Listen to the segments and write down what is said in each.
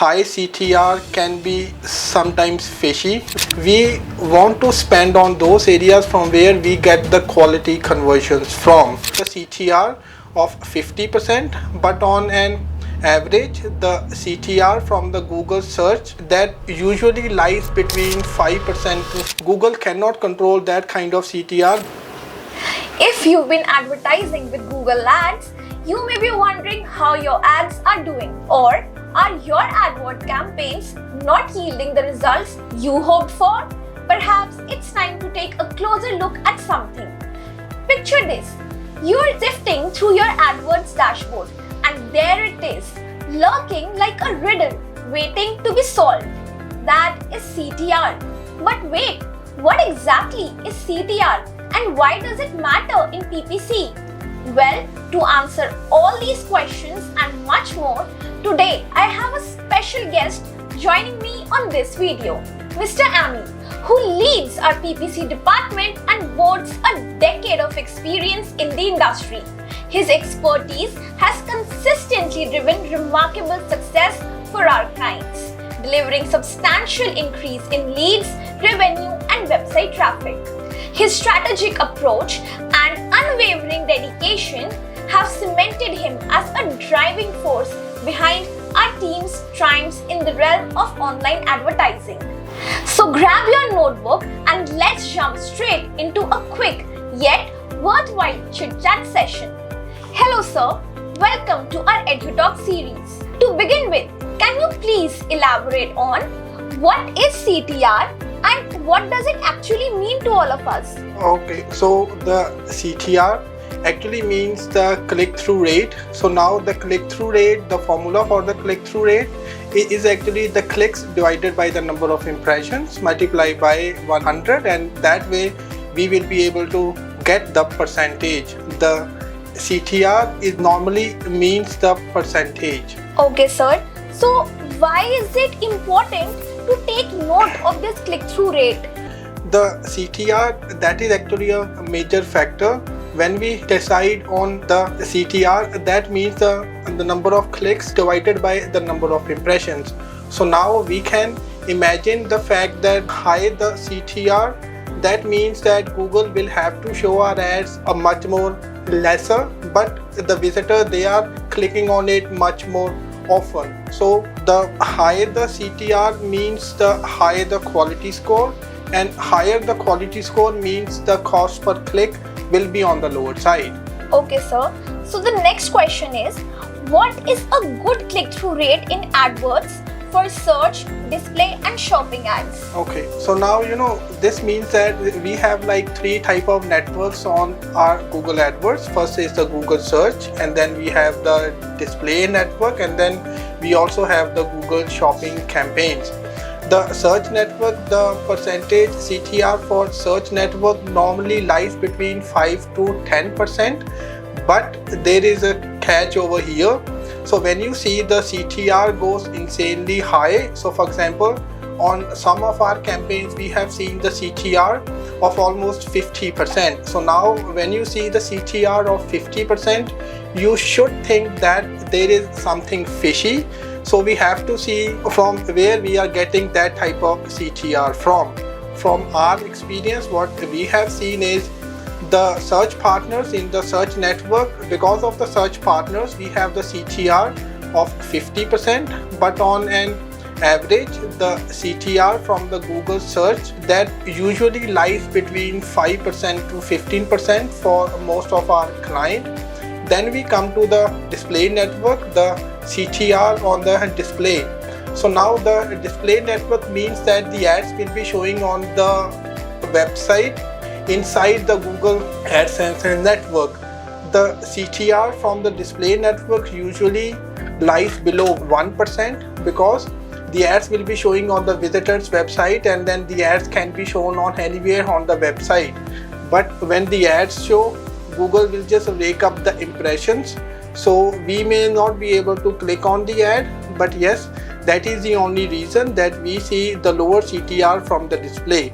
high CTR can be sometimes fishy. We want to spend on those areas from where we get the quality conversions from. The CTR of 50%, but on an average the CTR from the Google search that usually lies between 5%. Google cannot control that kind of CTR. If you've been advertising with Google Ads, you may be wondering how your ads are doing, or are your AdWords campaigns not yielding the results you hoped for? Perhaps it's time to take a closer look at something. Picture this. You're sifting through your AdWords dashboard and there it is, lurking like a riddle waiting to be solved. That is CTR. But wait, what exactly is CTR and why does it matter in PPC? Well, to answer all these questions and much more, today I have a special guest joining me on this video, Mr. Ami, who leads our PPC department and boasts a decade of experience in the industry. His expertise has consistently driven remarkable success for our clients, delivering substantial increase in leads, revenue, and website traffic. His strategic approach and unwavering dedication have cemented him as a driving force behind our team's triumphs in the realm of online advertising. So grab your notebook and let's jump straight into a quick yet worthwhile chit-chat session. Hello sir, welcome to our EduTalk series. To begin with, can you please elaborate on what is CTR and what does it actually mean to all of us? Okay, so the CTR actually means the click-through rate. So now the click-through rate, the formula for the click-through rate is actually the clicks divided by the number of impressions multiplied by 100, and that way we will be able to get the percentage. The CTR is normally means the percentage. Okay sir, so why is it important to take note of this click-through rate? The CTR, that is actually a major factor. When we decide on the CTR, that means the number of clicks divided by the number of impressions. So now we can imagine the fact that high the CTR, that means that Google will have to show our ads a much more lesser, but the visitor, they are clicking on it much more often. So the higher the CTR means the higher the quality score, and higher the quality score means the cost per click will be on the lower side. Okay sir, so the next question is, what is a good click-through rate in AdWords for search, display and shopping ads? Okay, so now this means that we have like three type of networks on our Google AdWords. First is the Google search, and then we have the display network, and then we also have the Google shopping campaigns. The search network, the percentage CTR for search network normally lies between 5 to 10%, but there is a catch over here. So when you see the CTR goes insanely high, so for example, on some of our campaigns we have seen the CTR of almost 50%. So now when you see the CTR of 50%, you should think that there is something fishy. So we have to see from where we are getting that type of CTR from. From our experience, what we have seen is the search partners in the search network. Because of the search partners, we have the CTR of 50%, but on an average, the CTR from the Google search that usually lies between 5% to 15% for most of our clients. Then we come to the display network, the CTR on the display. So now the display network means that the ads will be showing on the website inside the Google AdSense network. The CTR from the display network usually lies below 1% because the ads will be showing on the visitor's website, and then the ads can be shown on anywhere on the website. But when the ads show, Google will just rake up the impressions, so we may not be able to click on the ad, but yes, that is the only reason that we see the lower CTR from the display.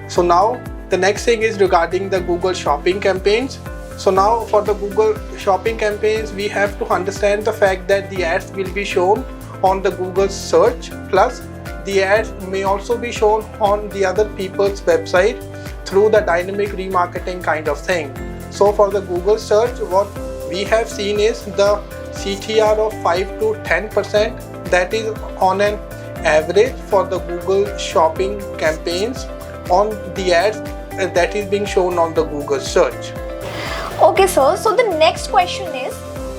So now the next thing is regarding the Google shopping campaigns. So now for the Google shopping campaigns, we have to understand the fact that the ads will be shown on the Google search, plus the ads may also be shown on the other people's website through the dynamic remarketing kind of thing. So for the Google search, what we have seen is the CTR of 5 to 10%, that is on an average for the Google shopping campaigns on the ads that is being shown on the Google search. Okay, sir. So the next question is,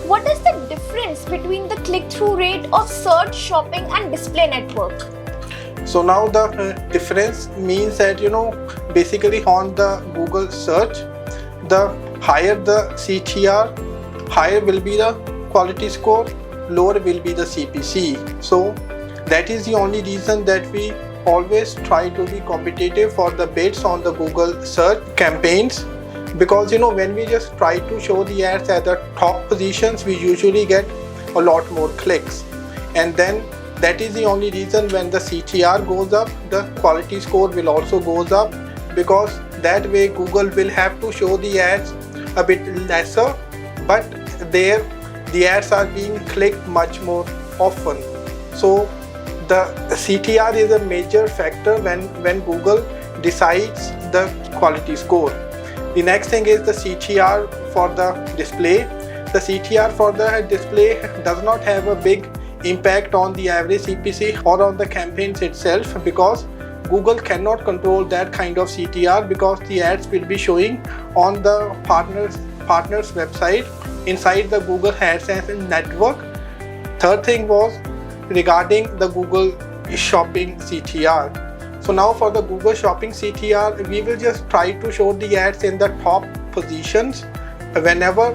what is the difference between the click-through rate of search, shopping and display network? So now the difference means that, basically on the Google search, the higher the CTR, higher will be the quality score, lower will be the CPC. So that is the only reason that we always try to be competitive for the bids on the Google search campaigns, because when we just try to show the ads at the top positions, we usually get a lot more clicks, and then that is the only reason when the CTR goes up, the quality score will also goes up, because that way Google will have to show the ads a bit lesser, but there the ads are being clicked much more often. So the CTR is a major factor when Google decides the quality score. The next thing is the CTR for the display. The CTR for the display does not have a big impact on the average CPC or on the campaigns itself, because Google cannot control that kind of CTR, because the ads will be showing on the partners website inside the Google AdSense network. Third thing was regarding the Google shopping CTR. So now for the Google shopping CTR, we will just try to show the ads in the top positions whenever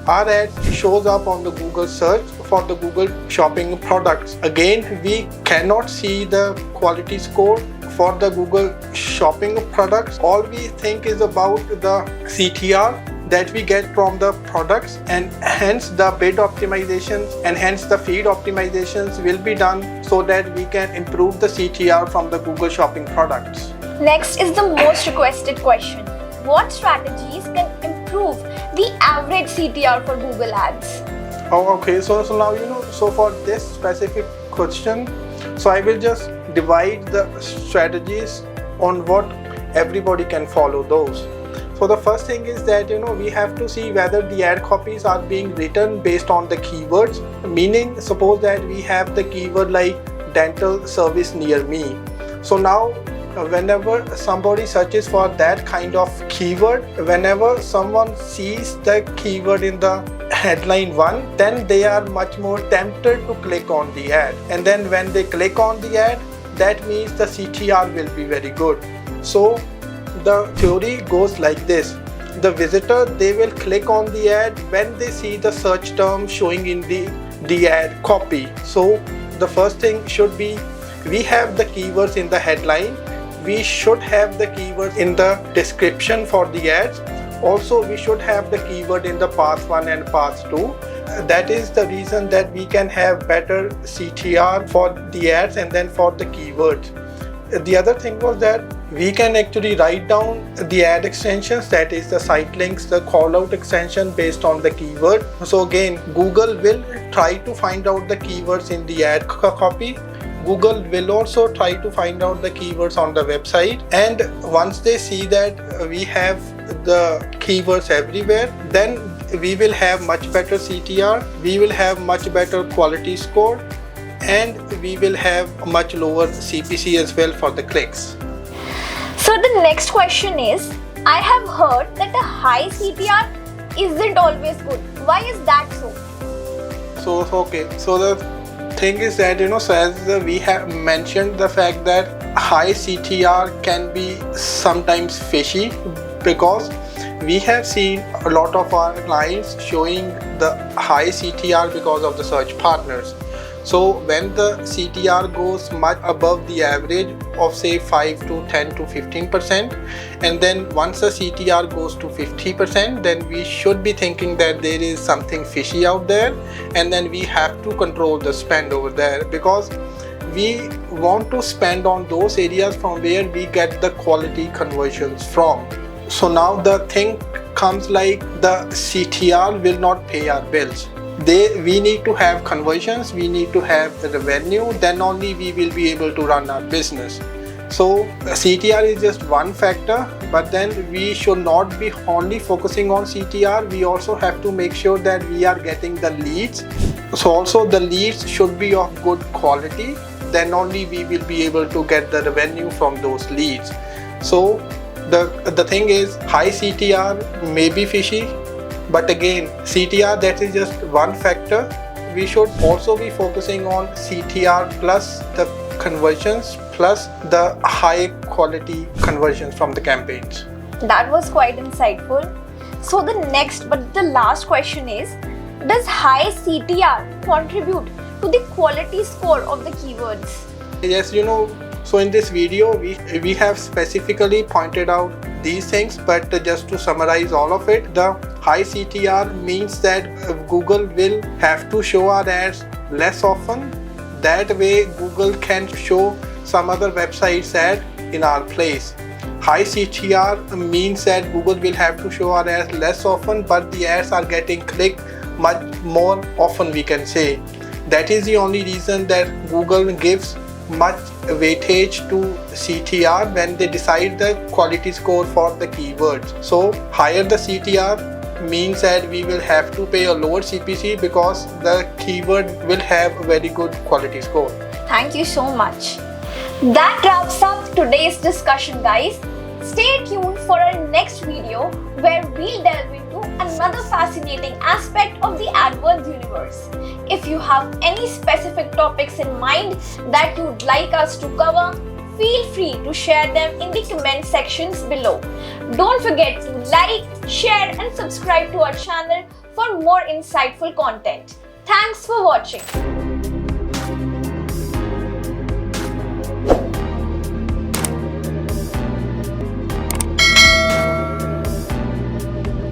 our ad shows up on the Google search for the Google shopping products. Again, we cannot see the quality score for the Google shopping products. All we think is about the CTR that we get from the products, and hence the bid optimizations and hence the feed optimizations will be done so that we can improve the CTR from the Google shopping products. Next is the most requested question. What strategies can improve the average CTR for Google ads? Oh, okay. So now so for this specific question, so I will just divide the strategies on what everybody can follow those. So the first thing is that we have to see whether the ad copies are being written based on the keywords. Meaning, suppose that we have the keyword like dental service near me. So now whenever somebody searches for that kind of keyword, whenever someone sees the keyword in the headline 1, then they are much more tempted to click on the ad, and then when they click on the ad, that means the CTR will be very good. So the theory goes like this: the visitor, they will click on the ad when they see the search term showing in the ad copy. So the first thing should be, we have the keywords in the headline, we should have the keywords in the description for the ads. Also, we should have the keyword in the path 1 and path 2. That is the reason that we can have better CTR for the ads and then for the keywords. The other thing was that we can actually write down the ad extensions, that is the site links, the call out extension based on the keyword. So again, Google will try to find out the keywords in the ad copy. Google will also try to find out the keywords on the website, and once they see that we have the keywords everywhere, then we will have much better CTR, we will have much better quality score, and we will have much lower CPC as well for the clicks. So the next question is, I have heard that a high CTR isn't always good. Why is that so? So the thing is that so as we have mentioned the fact that high CTR can be sometimes fishy, because we have seen a lot of our clients showing the high CTR because of the search partners. So when the CTR goes much above the average of say 5 to 10 to 15%, and then once the CTR goes to 50%, then we should be thinking that there is something fishy out there, and then we have to control the spend over there, because we want to spend on those areas from where we get the quality conversions from. So now the thing comes like the CTR will not pay our bills. we need to have conversions, we need to have the revenue, then only we will be able to run our business. So CTR is just one factor, but then we should not be only focusing on CTR. We also have to make sure that we are getting the leads. So also the leads should be of good quality, then only we will be able to get the revenue from those leads. So the thing is, high CTR may be fishy, but again, CTR, that is just one factor. We should also be focusing on CTR plus the conversions plus the high quality conversions from the campaigns. That was quite insightful. So the next but the last question is, does high CTR contribute to the quality score of the keywords? Yes, so in this video we have specifically pointed out these things, but just to summarize all of it, the high CTR means that Google will have to show our ads less often. That way Google can show some other websites ad in our place. High CTR means that Google will have to show our ads less often, but the ads are getting clicked much more often, we can say. That is the only reason that Google gives much weightage to CTR when they decide the quality score for the keywords. So higher the CTR means that we will have to pay a lower CPC because the keyword will have a very good quality score. Thank you so much. That wraps up today's discussion, guys. Stay tuned for our next video where we'll delve into another fascinating aspect of the AdWords universe. If you have any specific topics in mind that you'd like us to cover, feel free to share them in the comment sections below. Don't forget to like, share and subscribe to our channel for more insightful content. Thanks for watching.